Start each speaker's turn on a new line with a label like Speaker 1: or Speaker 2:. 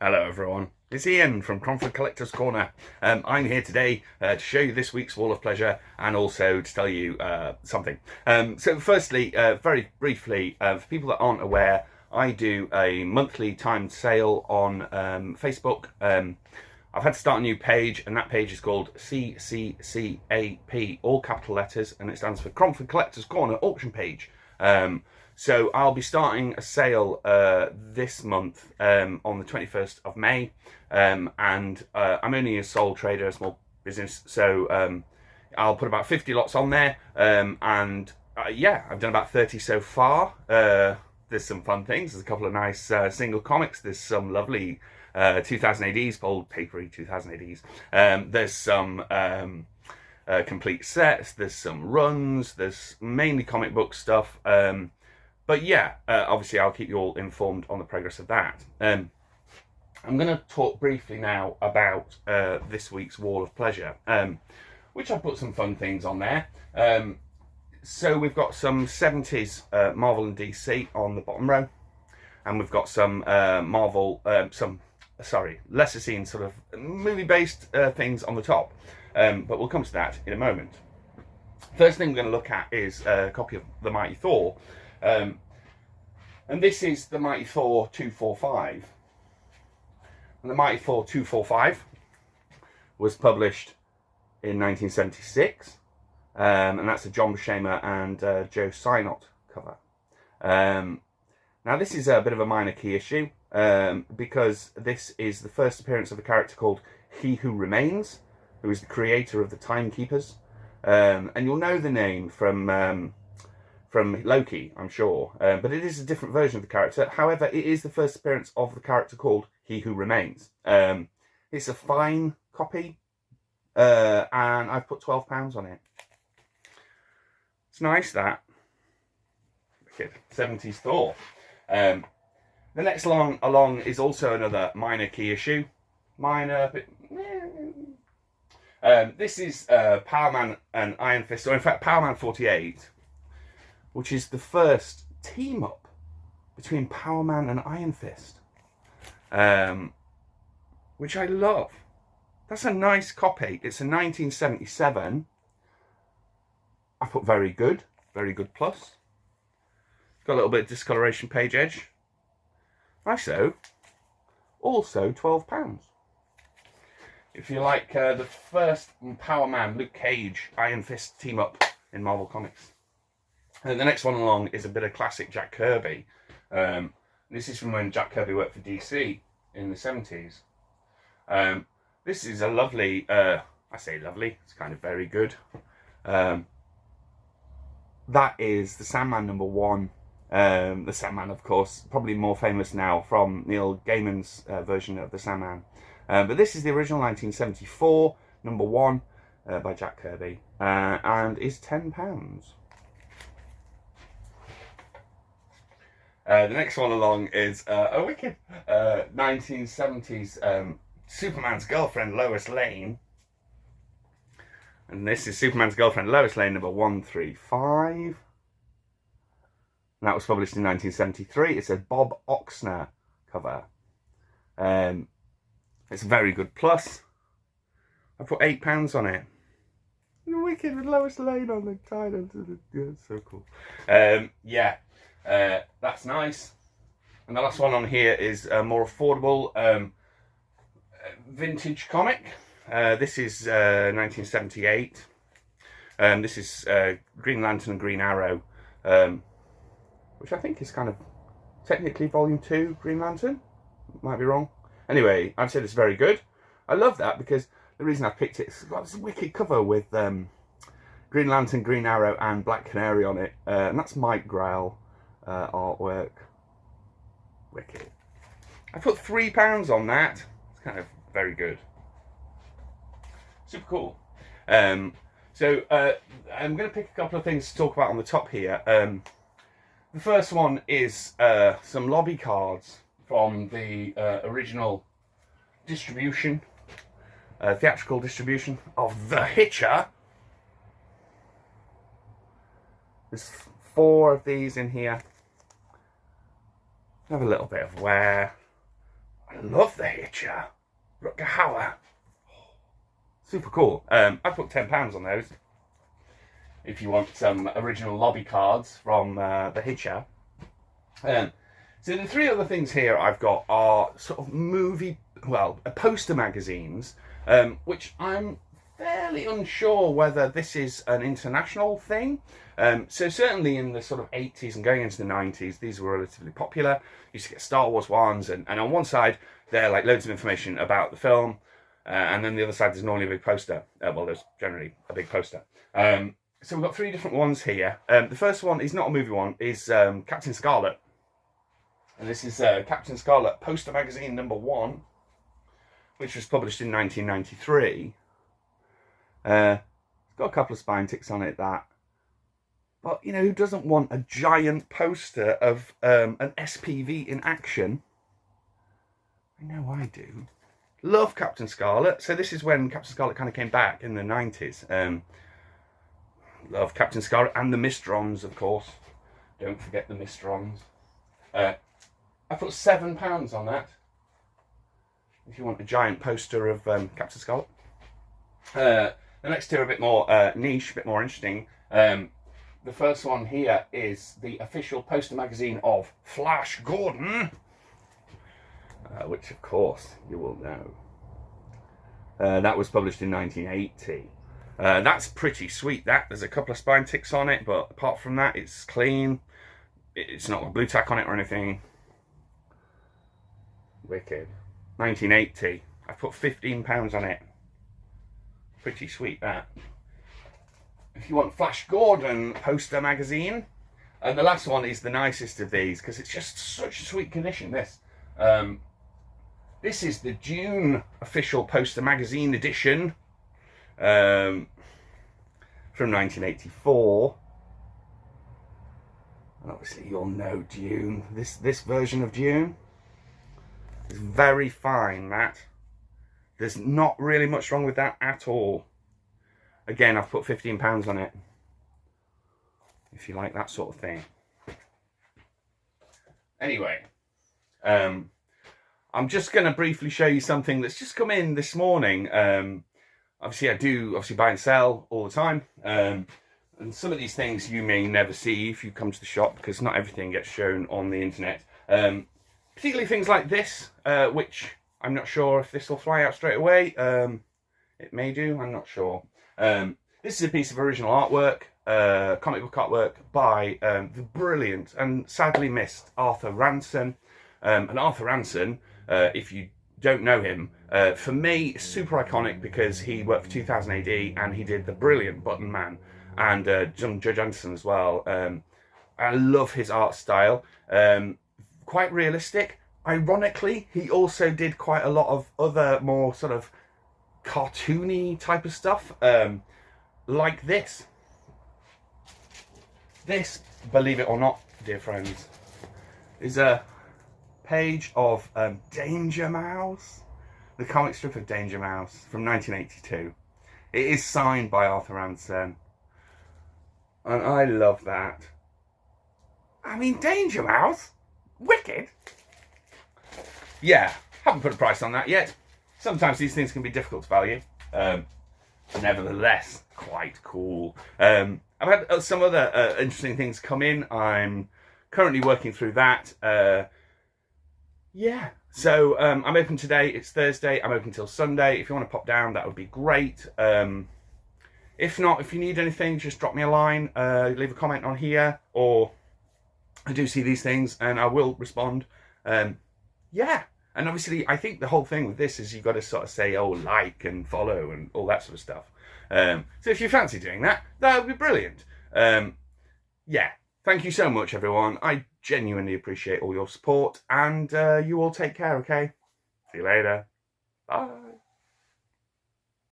Speaker 1: Hello everyone, it's Ian from Cromford Collector's Corner. I'm here today to show you this week's Wall of Pleasure and also to tell you something. So firstly, very briefly, for people that aren't aware, I do a monthly timed sale on Facebook. I've had to start a new page, and that page is called CCCAP, all capital letters, and it stands for Cromford Collector's Corner Auction Page. So I'll be starting a sale this month on the 21st of May, and I'm only a sole trader, a small business, so I'll put about 50 lots on there, and yeah, I've done about 30 so far. There's some fun things. There's a couple of nice single comics. There's some lovely 2000 ADs, bold papery 2000 ADs. There's some complete sets. There's some runs. There's mainly comic book stuff. But yeah, obviously I'll keep you all informed on the progress of that. I'm going to talk briefly now about this week's Wall of Pleasure, which I put some fun things on there. So we've got some 70s Marvel and DC on the bottom row, and we've got some lesser seen sort of movie-based things on the top, but we'll come to that in a moment. First thing we're going to look at is a copy of The Mighty Thor. And this is The Mighty Thor 245. And The Mighty Thor 245 was published in 1976. And that's a John Buscema and Joe Sinnott cover. Now this is a bit of a minor key issue, because this is the first appearance of a character called He Who Remains, who is the creator of the Timekeepers. And you'll know the name from Loki, I'm sure, but it is a different version of the character. However, it is the first appearance of the character called He Who Remains. It's a fine copy, and I've put £12 on it. It's nice, that. Wicked. 70s Thor. The next along is also another minor key issue. Minor, but this is Power Man and Iron Fist, or in fact Power Man 48, which is the first team up between Power Man and Iron Fist, which I love. That's a nice copy. It's a 1977. I put very good plus. Got a little bit of discoloration page edge. Nice though. Also £12. If you like the first Power Man, Luke Cage, Iron Fist team up in Marvel Comics. And the next one along is a bit of classic Jack Kirby. This is from when Jack Kirby worked for DC in the 70s. This is a lovely, I say lovely, it's kind of very good. That is the Sandman #1. The Sandman, of course, probably more famous now from Neil Gaiman's version of the Sandman. But this is the original 1974 #1 by Jack Kirby, and is £10. The next one along is a wicked 1970s Superman's girlfriend, Lois Lane. And this is Superman's girlfriend, Lois Lane, #135. And that was published in 1973. It's a Bob Oxner cover. It's a very good plus. I put £8 on it. Wicked with Lois Lane on the title. It's so cool. Yeah, that's nice. And the last one on here is a more affordable vintage comic. This is 1978. This is Green Lantern and Green Arrow, which I think is kind of technically Volume 2 Green Lantern. Might be wrong. Anyway, I'd say it's very good. I love that because the reason I picked it, it's got this wicked cover with Green Lantern, Green Arrow and Black Canary on it. And that's Mike Grail artwork. Wicked. I put £3 on that. It's kind of very good. Super cool. So I'm going to pick a couple of things to talk about on the top here. The first one is some lobby cards from the original distribution, theatrical distribution of The Hitcher. There's 4 of these in here. Have a little bit of wear. I love the Hitcher. Rutger Hauer. Super cool. I put £10 on those. If you want some original lobby cards from the Hitcher. So the three other things here I've got are sort of poster magazines, which I'm fairly unsure whether this is an international thing. So certainly in the sort of 80s and going into the 90s, these were relatively popular. You used to get Star Wars ones, and on one side, they're like loads of information about the film, and then the other side, there's normally a big poster. Well, there's generally a big poster. So we've got three different ones here. The first one is not a movie one, is Captain Scarlet. And this is Captain Scarlet poster magazine number 1, which was published in 1993. It's got a couple of spine ticks on it, that. But, you know, who doesn't want a giant poster of an SPV in action? I know I do. Love Captain Scarlet. So this is when Captain Scarlet kind of came back in the 90s. Love Captain Scarlet and the Mistrons, of course. Don't forget the Mistrons. I put £7 on that. If you want a giant poster of Captain Scarlet. The next two are a bit more niche, a bit more interesting. The first one here is the official poster magazine of Flash Gordon, which of course you will know. That was published in 1980. That's pretty sweet. There's a couple of spine ticks on it, but apart from that, it's clean. It's not got blue tack on it or anything. Wicked. 1980. I put £15 on it. Pretty sweet, that. If you want Flash Gordon poster magazine, and the last one is the nicest of these because it's just such a sweet condition. This is the Dune official poster magazine edition from 1984, and obviously you'll know Dune. This version of Dune is very fine. There's not really much wrong with that at all. Again, I've put £15 on it, if you like that sort of thing. Anyway, I'm just going to briefly show you something that's just come in this morning. Obviously, I do buy and sell all the time. And some of these things you may never see if you come to the shop, because not everything gets shown on the internet. Particularly things like this, which I'm not sure if this will fly out straight away. It may do, I'm not sure. This is a piece of original artwork, comic book artwork by the brilliant and sadly missed Arthur Ranson. And Arthur Ranson, if you don't know him, for me, super iconic because he worked for 2000 AD and he did the brilliant Button Man and Judge Anderson as well. I love his art style. Quite realistic. Ironically, he also did quite a lot of other more sort of cartoony type of stuff, like this. This, believe it or not, dear friends, is a page of Danger Mouse, the comic strip of Danger Mouse from 1982. It is signed by Arthur Ranson, and I love that. I mean, Danger Mouse, wicked. Yeah, haven't put a price on that yet. Sometimes these things can be difficult to value. Nevertheless, quite cool. I've had some other interesting things come in. I'm currently working through that. Yeah, so I'm open today. It's Thursday. I'm open till Sunday. If you want to pop down, that would be great. If not, if you need anything, just drop me a line. Leave a comment on here, or I do see these things and I will respond. Yeah. And obviously, I think the whole thing with this is you've got to sort of say, oh, like and follow and all that sort of stuff. So if you fancy doing that, that would be brilliant. Yeah, thank you so much, everyone. I genuinely appreciate all your support, and you all take care, okay? See you later. Bye.